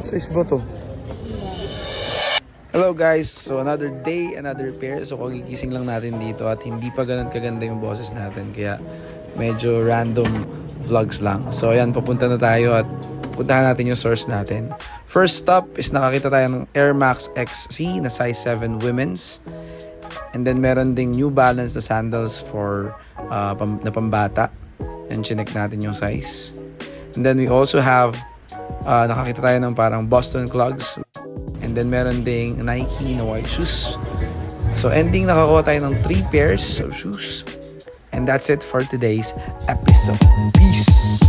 Size ba to? Hello guys, so another day, another pair. So kagigising lang natin dito at hindi pa ganun kaganda yung boses natin. Kaya medyo random vlogs lang. So ayan, papunta na tayo at puntahan natin yung source natin. First stop is nakakita tayo ng Air Max XC na size 7 women's. And then meron ding New Balance na sandals for na pambata. And chinek natin yung size. And then we also have nakakita tayo ng parang Boston clogs. And then meron ding Nike na white shoes. So ending nakakuha tayo ng 3 pairs of shoes. And that's it for today's episode. Peace!